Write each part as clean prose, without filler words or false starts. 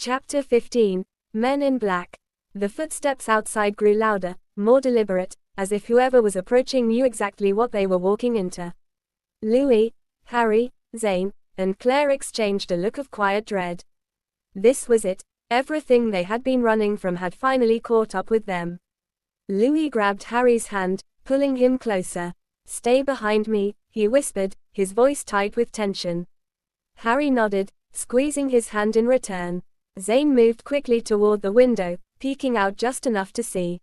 Chapter 15. Men in Black. The footsteps outside grew louder, more deliberate, as if whoever was approaching knew exactly what they were walking into. Louis, Harry, Zane, and Claire exchanged a look of quiet dread. This was it. Everything they had been running from had finally caught up with them. Louis grabbed Harry's hand, pulling him closer. "Stay behind me," he whispered, his voice tight with tension. Harry nodded, squeezing his hand in return. Zane moved quickly toward the window, peeking out just enough to see.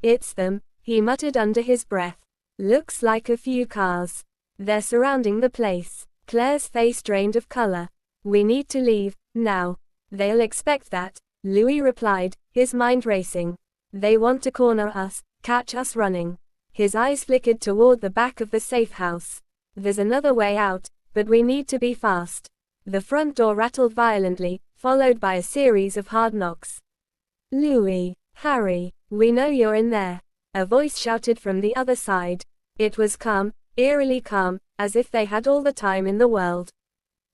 "It's them," he muttered under his breath. "Looks like a few cars. They're surrounding the place." Claire's face drained of color. "We need to leave, now." "They'll expect that," Louis replied, his mind racing. "They want to corner us, catch us running." His eyes flickered toward the back of the safe house. "There's another way out, but we need to be fast." The front door rattled violently, followed by a series of hard knocks. "Louis, Harry, we know you're in there," a voice shouted from the other side. It was calm, eerily calm, as if they had all the time in the world.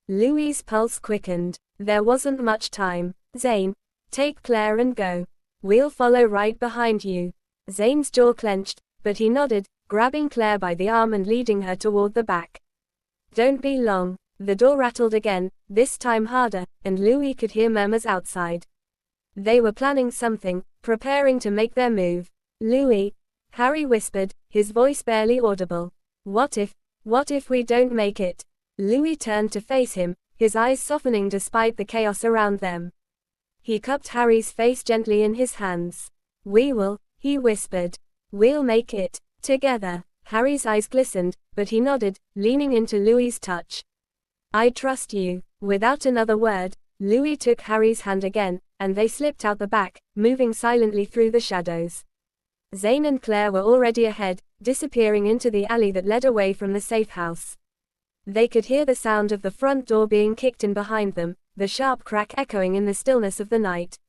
Louis's pulse quickened. There wasn't much time. "Zane, take Claire and go. We'll follow right behind you." Zane's jaw clenched, but he nodded, grabbing Claire by the arm and leading her toward the back. "Don't be long." The door rattled again, this time harder, and Louis could hear murmurs outside. They were planning something, preparing to make their move. "Louis," Harry whispered, his voice barely audible. What if we don't make it?" Louis turned to face him, his eyes softening despite the chaos around them. He cupped Harry's face gently in his hands. "We will," he whispered. "We'll make it, together." Harry's eyes glistened, but he nodded, leaning into Louis's touch. "I trust you." Without another word, Louis took Harry's hand again, and they slipped out the back, moving silently through the shadows. Zane and Claire were already ahead, disappearing into the alley that led away from the safe house. They could hear the sound of the front door being kicked in behind them, the sharp crack echoing in the stillness of the night.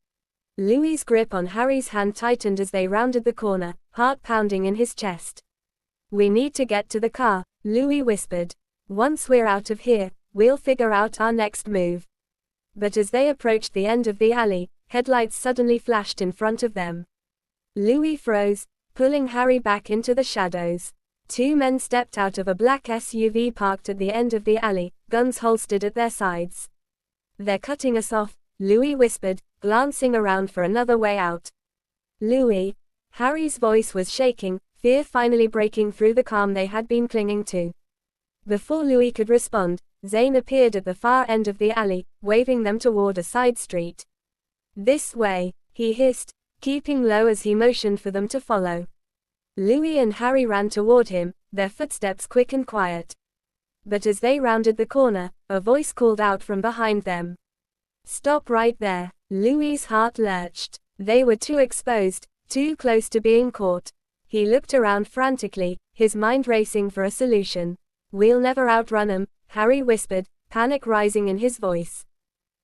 Louis's grip on Harry's hand tightened as they rounded the corner, heart pounding in his chest. "We need to get to the car," Louis whispered. "Once we're out of here, we'll figure out our next move." But as they approached the end of the alley, headlights suddenly flashed in front of them. Louis froze, pulling Harry back into the shadows. Two men stepped out of a black SUV parked at the end of the alley, guns holstered at their sides. "They're cutting us off," Louis whispered, glancing around for another way out. "Louis." Harry's voice was shaking, fear finally breaking through the calm they had been clinging to. Before Louis could respond, Zane appeared at the far end of the alley, waving them toward a side street. "This way," he hissed, keeping low as he motioned for them to follow. Louis and Harry ran toward him, their footsteps quick and quiet. But as they rounded the corner, a voice called out from behind them. "Stop right there." Louis's heart lurched. They were too exposed, too close to being caught. He looked around frantically, his mind racing for a solution. "We'll never outrun 'em," Harry whispered, panic rising in his voice.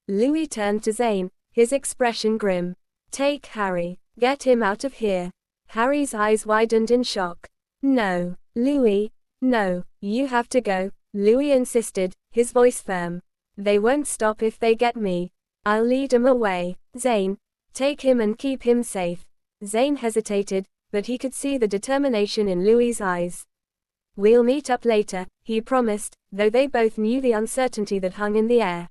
Louis turned to Zane, his expression grim. "Take Harry. Get him out of here." Harry's eyes widened in shock. "No, Louis. No, you have to go," Louis insisted, his voice firm. "They won't stop if they get me. I'll lead 'em away." "Zane, take him and keep him safe." Zane hesitated, but he could see the determination in Louis's eyes. "We'll meet up later," he promised, though they both knew the uncertainty that hung in the air.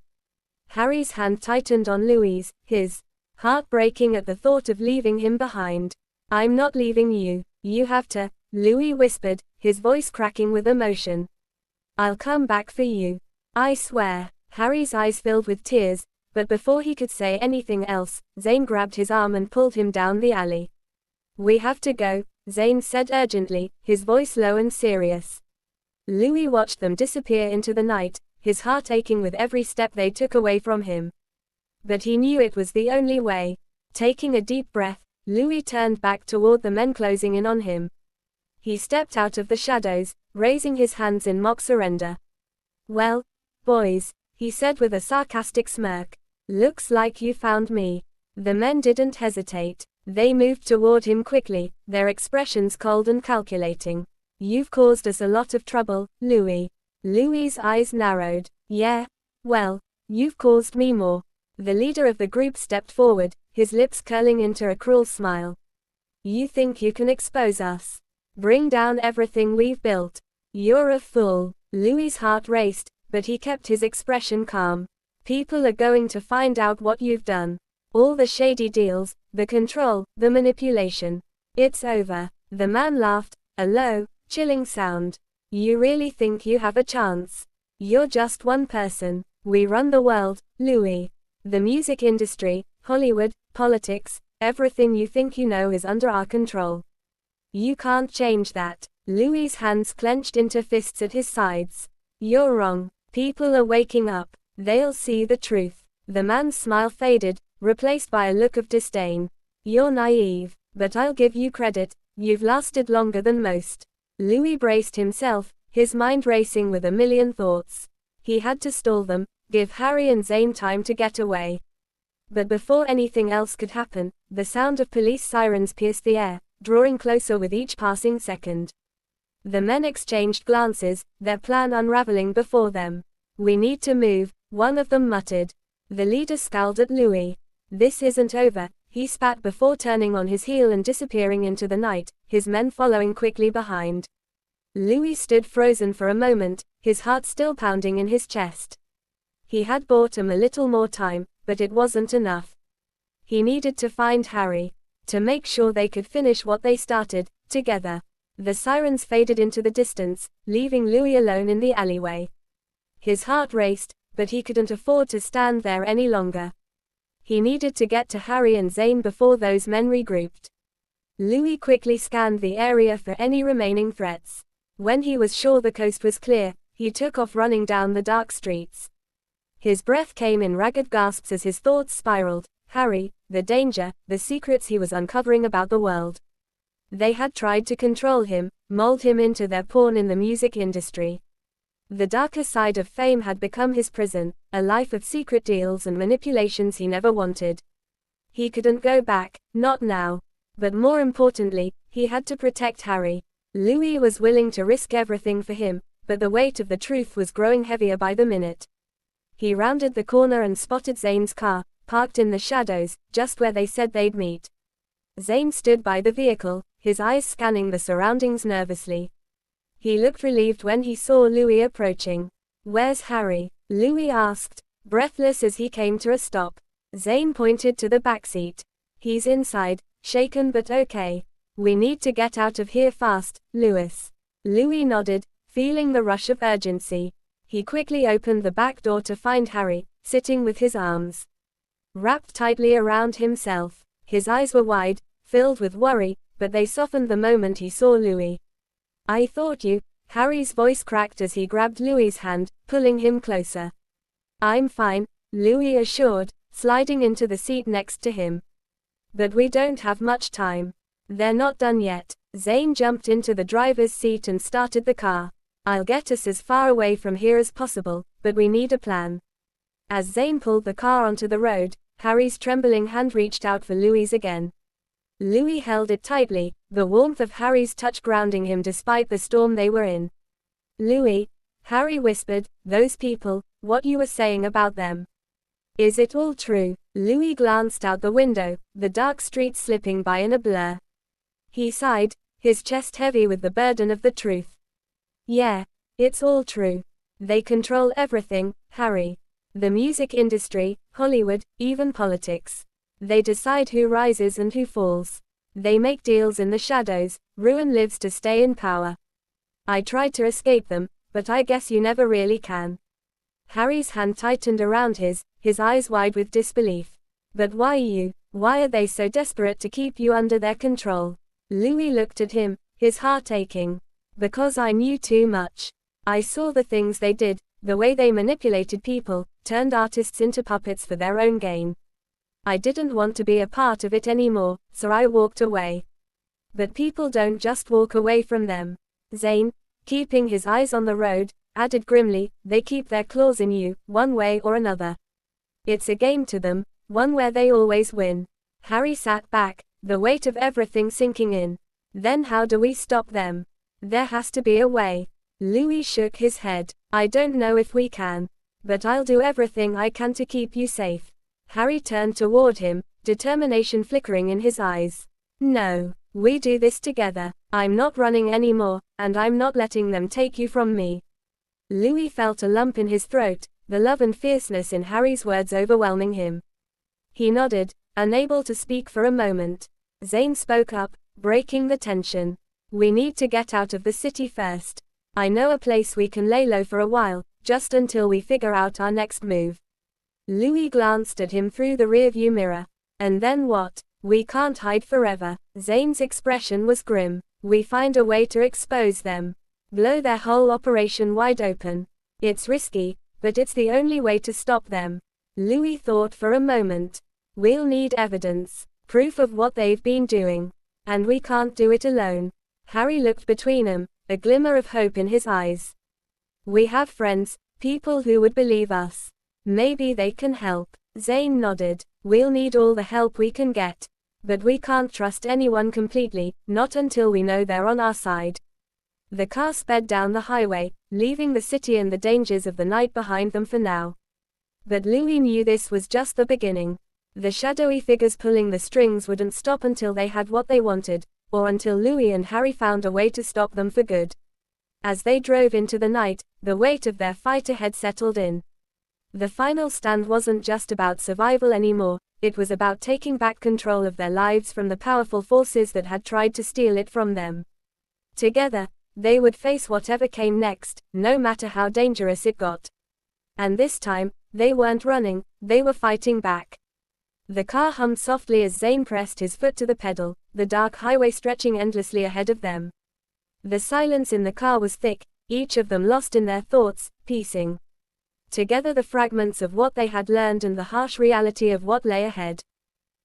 Harry's hand tightened on Louis's, his heart breaking at the thought of leaving him behind. "I'm not leaving you. You have to," Louis whispered, his voice cracking with emotion. "I'll come back for you. I swear." Harry's eyes filled with tears, but before he could say anything else, Zane grabbed his arm and pulled him down the alley. "We have to go," Zane said urgently, his voice low and serious. Louis watched them disappear into the night, his heart aching with every step they took away from him. But he knew it was the only way. Taking a deep breath, Louis turned back toward the men closing in on him. He stepped out of the shadows, raising his hands in mock surrender. "Well, boys," he said with a sarcastic smirk, "looks like you found me." The men didn't hesitate. They moved toward him quickly, their expressions cold and calculating. "You've caused us a lot of trouble, Louis." Louis's eyes narrowed. "Yeah? Well, you've caused me more." The leader of the group stepped forward, his lips curling into a cruel smile. You think you can expose us? Bring down everything we've built. You're a fool. Louis's heart raced, but he kept his expression calm. People are going to find out what you've done. All the shady deals, the control, the manipulation. It's over. The man laughed, a low, chilling sound. You really think you have a chance? You're just one person. We run the world, Louis. The music industry, Hollywood, politics, everything you think you know is under our control. You can't change that. Louis's hands clenched into fists at his sides. You're wrong. People are waking up. They'll see the truth. The man's smile faded, replaced by a look of disdain. You're naive, but I'll give you credit. You've lasted longer than most. Louis braced himself, his mind racing with a million thoughts. He had to stall them, give Harry and Zayn time to get away. But before anything else could happen, the sound of police sirens pierced the air, drawing closer with each passing second. The men exchanged glances, their plan unraveling before them. We need to move, one of them muttered. The leader scowled at Louis. This isn't over, he spat before turning on his heel and disappearing into the night, his men following quickly behind. Louis stood frozen for a moment, his heart still pounding in his chest. He had bought him a little more time, but it wasn't enough. He needed to find Harry, to make sure they could finish what they started, together. The sirens faded into the distance, leaving Louis alone in the alleyway. His heart raced, but he couldn't afford to stand there any longer. He needed to get to Harry and Zayn before those men regrouped. Louis quickly scanned the area for any remaining threats. When he was sure the coast was clear, he took off running down the dark streets. His breath came in ragged gasps as his thoughts spiraled. Harry, the danger, the secrets he was uncovering about the world. They had tried to control him, mold him into their pawn in the music industry. The darker side of fame had become his prison, a life of secret deals and manipulations he never wanted. He couldn't go back, not now. But more importantly, he had to protect Harry. Louis was willing to risk everything for him, but the weight of the truth was growing heavier by the minute. He rounded the corner and spotted Zayn's car, parked in the shadows, just where they said they'd meet. Zayn stood by the vehicle, his eyes scanning the surroundings nervously. He looked relieved when he saw Louis approaching. Where's Harry? Louis asked, breathless as he came to a stop. Zayn pointed to the backseat. He's inside, shaken but okay. We need to get out of here fast, Louis. Louis nodded, feeling the rush of urgency. He quickly opened the back door to find Harry, sitting with his arms wrapped tightly around himself. His eyes were wide, filled with worry, but they softened the moment he saw Louis. I thought you. Harry's voice cracked as he grabbed Louis's hand, pulling him closer. I'm fine, Louis assured, sliding into the seat next to him. But we don't have much time. They're not done yet. Zayn jumped into the driver's seat and started the car. I'll get us as far away from here as possible, but we need a plan. As Zayn pulled the car onto the road, Harry's trembling hand reached out for Louis again. Louis held it tightly, the warmth of Harry's touch grounding him despite the storm they were in. Louis, Harry whispered, those people, what you were saying about them. Is it all true? Louis glanced out the window, the dark streets slipping by in a blur. He sighed, his chest heavy with the burden of the truth. Yeah, it's all true. They control everything, Harry. The music industry, Hollywood, even politics. They decide who rises and who falls. They make deals in the shadows, ruin lives to stay in power. I tried to escape them, but I guess you never really can. Harry's hand tightened around his eyes wide with disbelief. But why you? Why are they so desperate to keep you under their control? Louis looked at him, his heart aching. Because I knew too much. I saw the things they did, the way they manipulated people, turned artists into puppets for their own gain. I didn't want to be a part of it anymore, so I walked away. But people don't just walk away from them. Zayn, keeping his eyes on the road, added grimly, they keep their claws in you, one way or another. It's a game to them, one where they always win. Harry sat back, the weight of everything sinking in. Then how do we stop them? There has to be a way. Louis shook his head. I don't know if we can. But I'll do everything I can to keep you safe. Harry turned toward him, determination flickering in his eyes. No, we do this together. I'm not running anymore, and I'm not letting them take you from me. Louis felt a lump in his throat, the love and fierceness in Harry's words overwhelming him. He nodded, unable to speak for a moment. Zayn spoke up, breaking the tension. We need to get out of the city first. I know a place we can lay low for a while, just until we figure out our next move. Louis glanced at him through the rearview mirror. And then what? We can't hide forever. Zayn's expression was grim. We find a way to expose them. Blow their whole operation wide open. It's risky, but it's the only way to stop them. Louis thought for a moment. We'll need evidence, proof of what they've been doing. And we can't do it alone. Harry looked between them, a glimmer of hope in his eyes. We have friends, people who would believe us. Maybe they can help. Zayn nodded. We'll need all the help we can get. But we can't trust anyone completely, not until we know they're on our side. The car sped down the highway, leaving the city and the dangers of the night behind them for now. But Louis knew this was just the beginning. The shadowy figures pulling the strings wouldn't stop until they had what they wanted, or until Louis and Harry found a way to stop them for good. As they drove into the night, the weight of their fight ahead settled in. The final stand wasn't just about survival anymore, it was about taking back control of their lives from the powerful forces that had tried to steal it from them. Together, they would face whatever came next, no matter how dangerous it got. And this time, they weren't running, they were fighting back. The car hummed softly as Zayn pressed his foot to the pedal, the dark highway stretching endlessly ahead of them. The silence in the car was thick, each of them lost in their thoughts, piecing together the fragments of what they had learned and the harsh reality of what lay ahead.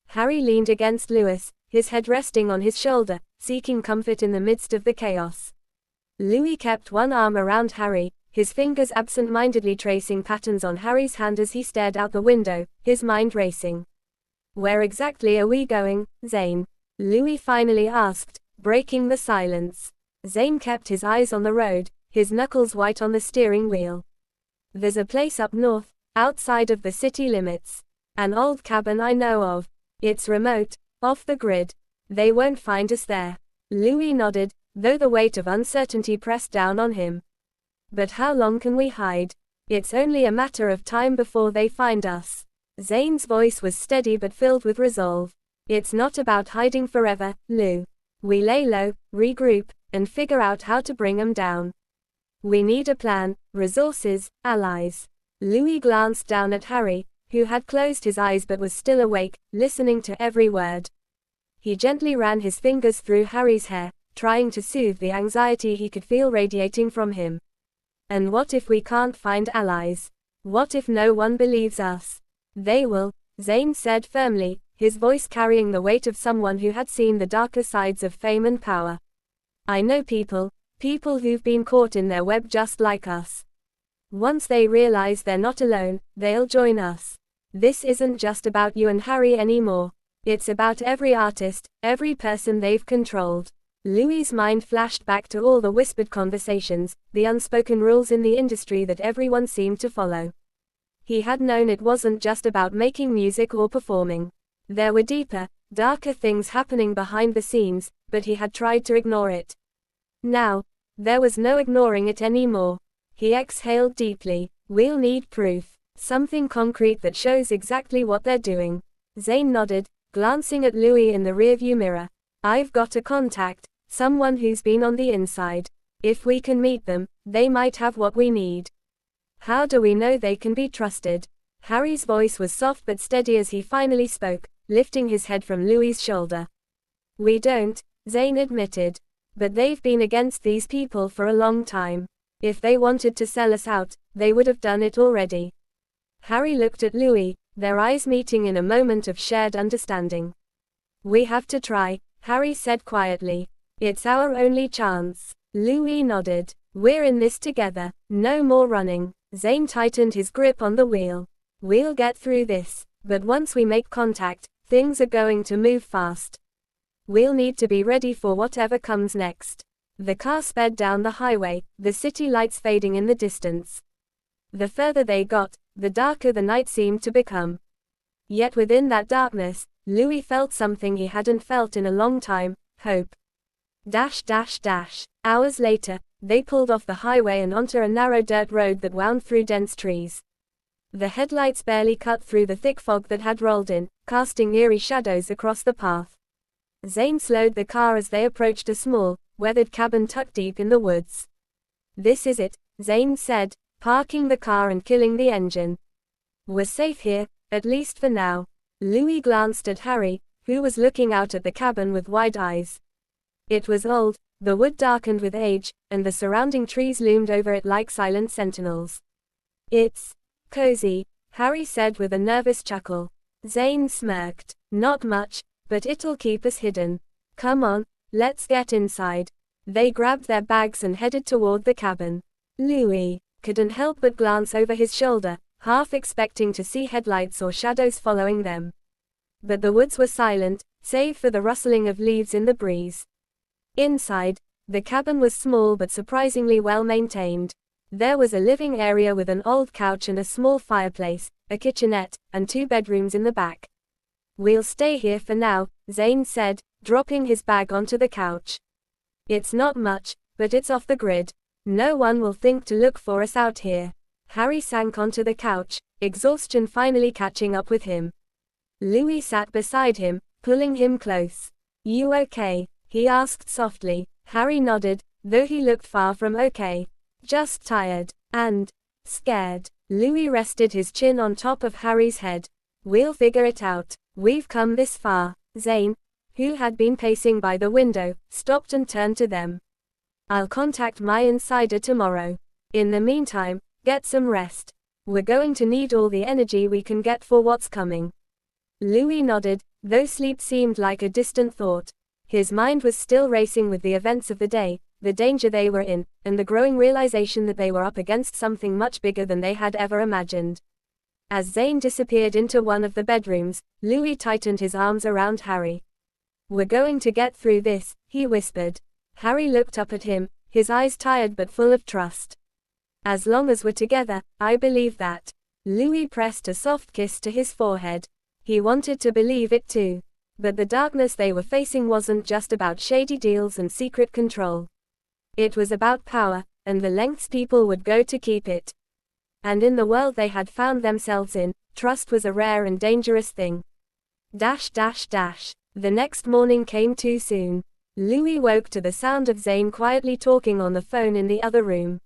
Harry leaned against Louis, his head resting on his shoulder, seeking comfort in the midst of the chaos. Louis kept one arm around Harry, his fingers absent-mindedly tracing patterns on Harry's hand as he stared out the window, his mind racing. Where exactly are we going, Zayn? Louis finally asked, breaking the silence. Zayn kept his eyes on the road, his knuckles white on the steering wheel. There's a place up north, outside of the city limits. An old cabin I know of. It's remote, off the grid. They won't find us there. Louis nodded, though the weight of uncertainty pressed down on him. But how long can we hide? It's only a matter of time before they find us. Zayn's voice was steady but filled with resolve. It's not about hiding forever, Lou. We lay low, regroup, and figure out how to bring them down. We need a plan, resources, allies. Louis glanced down at Harry, who had closed his eyes but was still awake, listening to every word. He gently ran his fingers through Harry's hair, trying to soothe the anxiety he could feel radiating from him. And what if we can't find allies? What if no one believes us? They will, Zayn said firmly, his voice carrying the weight of someone who had seen the darker sides of fame and power. I know people who've been caught in their web just like us. Once they realize they're not alone, they'll join us. This isn't just about you and Harry anymore. It's about every artist, every person they've controlled. Louis's mind flashed back to all the whispered conversations, the unspoken rules in the industry that everyone seemed to follow. He had known it wasn't just about making music or performing. There were deeper, darker things happening behind the scenes, but he had tried to ignore it. Now, there was no ignoring it anymore. He exhaled deeply. We'll need proof. Something concrete that shows exactly what they're doing. Zayn nodded, glancing at Louis in the rearview mirror. I've got a contact, someone who's been on the inside. If we can meet them, they might have what we need. How do we know they can be trusted? Harry's voice was soft but steady as he finally spoke, lifting his head from Louis's shoulder. We don't, Zayn admitted. But they've been against these people for a long time. If they wanted to sell us out, they would have done it already. Harry looked at Louis, their eyes meeting in a moment of shared understanding. We have to try, Harry said quietly. It's our only chance. Louis nodded. We're in this together, no more running. Zayn tightened his grip on the wheel. We'll get through this, but once we make contact, things are going to move fast. We'll need to be ready for whatever comes next. The car sped down the highway, the city lights fading in the distance. The further they got, the darker the night seemed to become. Yet within that darkness, Louis felt something he hadn't felt in a long time, hope. Hours later, they pulled off the highway and onto a narrow dirt road that wound through dense trees. The headlights barely cut through the thick fog that had rolled in, casting eerie shadows across the path. Zane slowed the car as they approached a small, weathered cabin tucked deep in the woods. "This is it," Zane said, parking the car and killing the engine. "We're safe here, at least for now." Louis glanced at Harry, who was looking out at the cabin with wide eyes. It was old, the wood darkened with age, and the surrounding trees loomed over it like silent sentinels. "It's cozy," Harry said with a nervous chuckle. Zane smirked. "Not much, but it'll keep us hidden. Come on, let's get inside." They grabbed their bags and headed toward the cabin. Louis couldn't help but glance over his shoulder, half expecting to see headlights or shadows following them. But the woods were silent, save for the rustling of leaves in the breeze. Inside, the cabin was small but surprisingly well maintained. There was a living area with an old couch and a small fireplace, a kitchenette, and 2 bedrooms in the back. "We'll stay here for now," Zane said, dropping his bag onto the couch. "It's not much, but it's off the grid. No one will think to look for us out here." Harry sank onto the couch, exhaustion finally catching up with him. Louis sat beside him, pulling him close. "You okay?" he asked softly. Harry nodded, though he looked far from okay. "Just tired. And scared." Louis rested his chin on top of Harry's head. "We'll figure it out. We've come this far." Zane, who had been pacing by the window, stopped and turned to them. "I'll contact my insider tomorrow. In the meantime, get some rest. We're going to need all the energy we can get for what's coming." Louis nodded, though sleep seemed like a distant thought. His mind was still racing with the events of the day, the danger they were in, and the growing realization that they were up against something much bigger than they had ever imagined. As Zane disappeared into one of the bedrooms, Louis tightened his arms around Harry. "We're going to get through this," he whispered. Harry looked up at him, his eyes tired but full of trust. "As long as we're together, I believe that." Louis pressed a soft kiss to his forehead. He wanted to believe it too. But the darkness they were facing wasn't just about shady deals and secret control. It was about power, and the lengths people would go to keep it. And in the world they had found themselves in, trust was a rare and dangerous thing. The next morning came too soon. Louis woke to the sound of Zane quietly talking on the phone in the other room.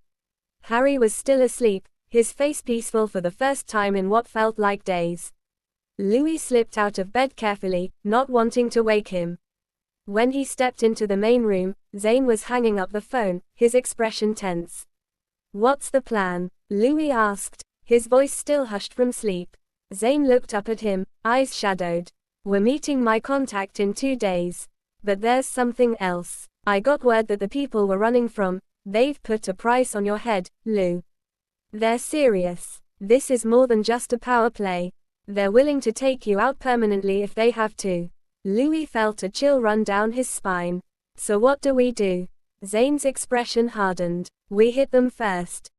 Harry was still asleep, his face peaceful for the first time in what felt like days. Louis slipped out of bed carefully, not wanting to wake him. When he stepped into the main room, Zane was hanging up the phone, his expression tense. "What's the plan?" Louis asked, his voice still hushed from sleep. Zane looked up at him, eyes shadowed. "We're meeting my contact in 2 days. But there's something else. I got word that the people we're running from, they've put a price on your head, Lou. They're serious. This is more than just a power play. They're willing to take you out permanently if they have to." Louis felt a chill run down his spine. "So what do we do?" Zane's expression hardened. "We hit them first.